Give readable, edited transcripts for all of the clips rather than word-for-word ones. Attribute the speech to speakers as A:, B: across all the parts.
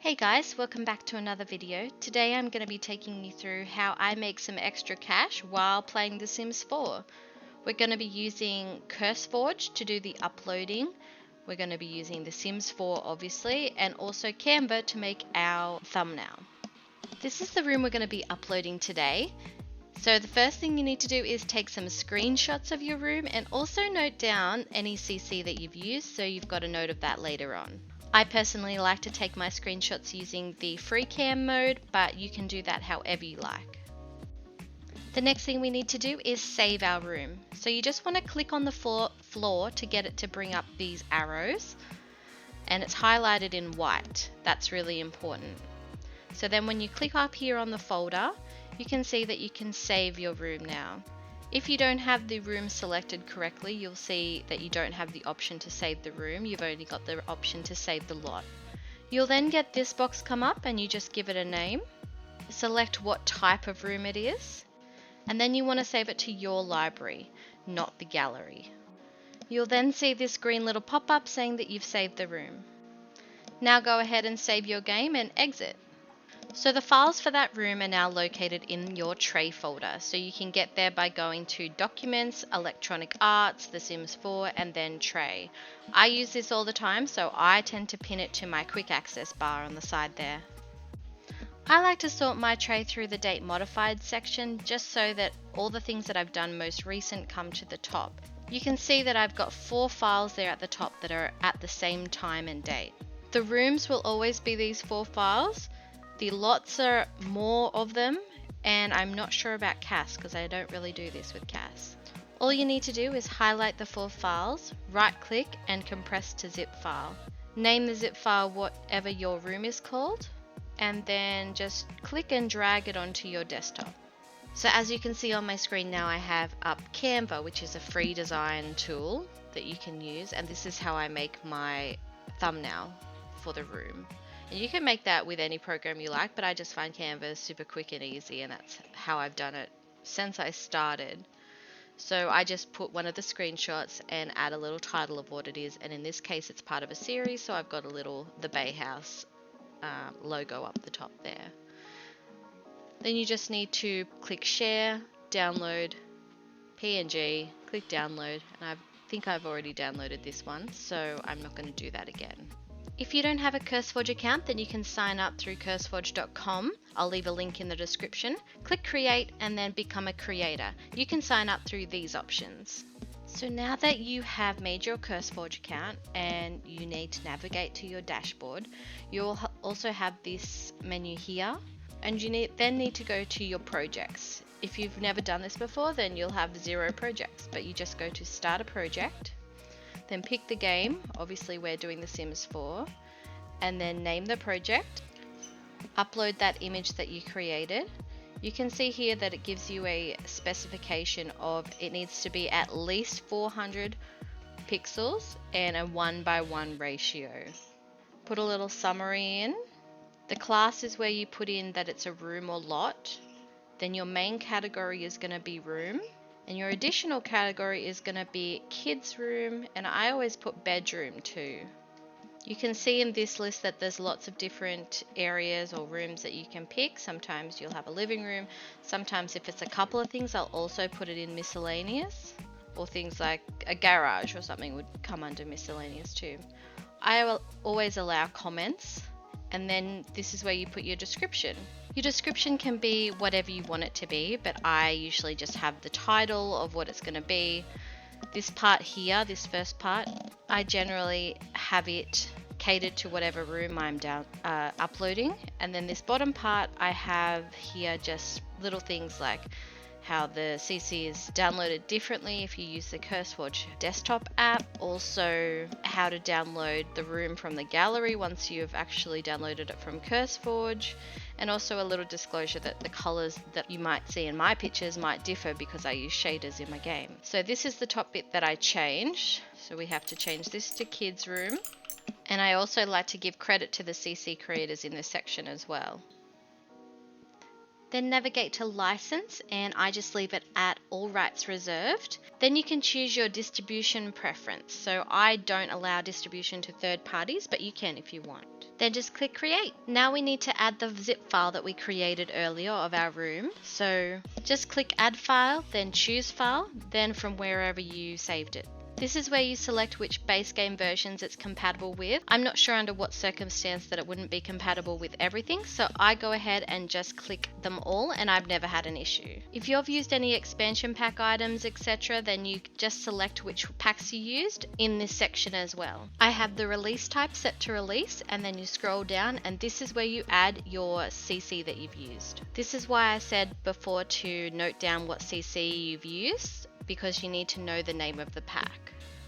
A: Hey guys, welcome back to another video. Today I'm going to be taking you through how I make some extra cash while playing The Sims 4. We're going to be using Curseforge to do the uploading. We're going to be using The Sims 4 obviously, and also Canva to make our thumbnail. This is the room we're going to be uploading today. So the first thing you need to do is take some screenshots of your room and also note down any CC that you've used so you've got a note of that later on. I personally like to take my screenshots using the free cam mode, but you can do that however you like. The next thing we need to do is save our room. So you just want to click on the floor to get it to bring up these arrows, and it's highlighted in white. That's really important. So then when you click up here on the folder, you can see that you can save your room now. If you don't have the room selected correctly, you'll see that you don't have the option to save the room. You've only got the option to save the lot. You'll then get this box come up and you just give it a name. Select what type of room it is. And then you want to save it to your library, not the gallery. You'll then see this green little pop-up saying that you've saved the room. Now go ahead and save your game and exit. So the files for that room are now located in your tray folder. So you can get there by going to Documents, Electronic Arts, The Sims 4, and then Tray. I use this all the time, so I tend to pin it to my quick access bar on the side there. I like to sort my tray through the date modified section just so that all the things that I've done most recent come to the top. You can see that I've got 4 files there at the top that are at the same time and date. The rooms will always be these 4 files. The lots are more of them, and I'm not sure about CAS because I don't really do this with CAS. All you need to do is highlight the 4 files, right click and compress to zip file. Name the zip file whatever your room is called, and then just click and drag it onto your desktop. So as you can see on my screen now, I have up Canva, which is a free design tool that you can use, and this is how I make my thumbnail for the room. And you can make that with any program you like, but I just find Canva super quick and easy, and that's how I've done it since I started. So I just put one of the screenshots and add a little title of what it is, and in this case it's part of a series, so I've got a little The Bay House logo up the top there. Then you just need to click share, download, PNG, click download, and I think I've already downloaded this one, so I'm not going to do that again. If you don't have a Curseforge account, then you can sign up through curseforge.com. I'll leave a link in the description. Click create and then become a creator. You can sign up through these options. So now that you have made your Curseforge account and you need to navigate to your dashboard, you'll also have this menu here, and you then need to go to your projects. If you've never done this before, then you'll have 0 projects, but you just go to start a project. Then pick the game, obviously we're doing The Sims 4, and then name the project. Upload that image that you created. You can see here that it gives you a specification of it needs to be at least 400 pixels and a 1:1 ratio. Put a little summary in. The class is where you put in that it's a room or lot. Then your main category is going to be room. And your additional category is going to be kids room, and I always put bedroom too. You can see in this list that there's lots of different areas or rooms that you can pick. Sometimes you'll have a living room. Sometimes if it's a couple of things, I'll also put it in miscellaneous, or things like a garage or something would come under miscellaneous too. I will always allow comments, and then this is where you put your description. Your description can be whatever you want it to be, but I usually just have the title of what it's going to be. This part here, this first part, I generally have it catered to whatever room I'm uploading. And then this bottom part, I have here just little things like how the CC is downloaded differently if you use the Curseforge desktop app. Also, how to download the room from the gallery once you've actually downloaded it from Curseforge. And also a little disclosure that the colors that you might see in my pictures might differ because I use shaders in my game. So this is the top bit that I changed. So we have to change this to kids room. And I also like to give credit to the CC creators in this section as well. Then navigate to license, and I just leave it at all rights reserved. Then you can choose your distribution preference. So I don't allow distribution to third parties, but you can if you want. Then just click create. Now we need to add the zip file that we created earlier of our room. So just click add file, then choose file, then from wherever you saved it. This is where you select which base game versions it's compatible with. I'm not sure under what circumstance that it wouldn't be compatible with everything, so I go ahead and just click them all, and I've never had an issue. If you've used any expansion pack items, etc., then you just select which packs you used in this section as well. I have the release type set to release, and then you scroll down, and this is where you add your CC that you've used. This is why I said before to note down what CC you've used, because you need to know the name of the pack.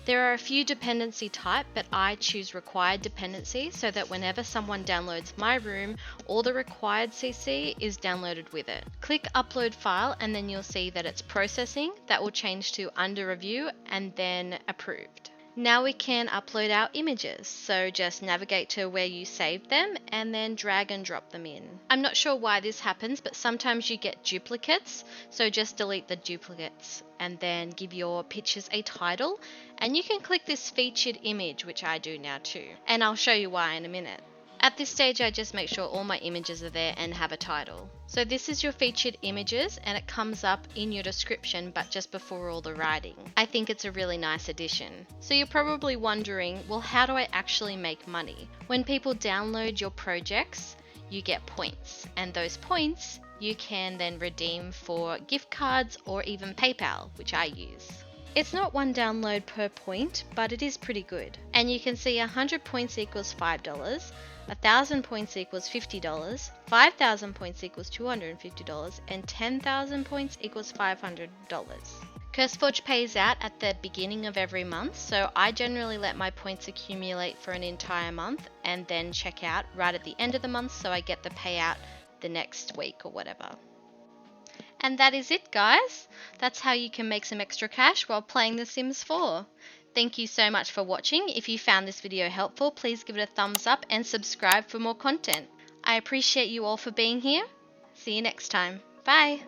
A: There are a few dependency type, but I choose required dependency so that whenever someone downloads my room, all the required CC is downloaded with it. Click upload file, and then you'll see that it's processing. That will change to under review and then approved. Now we can upload our images, so just navigate to where you saved them and then drag and drop them in. I'm not sure why this happens, but sometimes you get duplicates, so just delete the duplicates and then give your pictures a title, and you can click this featured image, which I do now too, and I'll show you why in a minute. At this stage, I just make sure all my images are there and have a title. So this is your featured images, and it comes up in your description, but just before all the writing. I think it's a really nice addition. So you're probably wondering, well, how do I actually make money? When people download your projects, you get points, and those points you can then redeem for gift cards or even PayPal, which I use. It's not one download per point, but it is pretty good. And you can see 100 points equals $5, 1,000 points equals $50, 5,000 points equals $250, and 10,000 points equals $500. Curseforge pays out at the beginning of every month, so I generally let my points accumulate for an entire month and then check out right at the end of the month, so I get the payout the next week or whatever. And that is it, guys. That's how you can make some extra cash while playing The Sims 4. Thank you so much for watching. If you found this video helpful, please give it a thumbs up and subscribe for more content. I appreciate you all for being here. See you next time. Bye.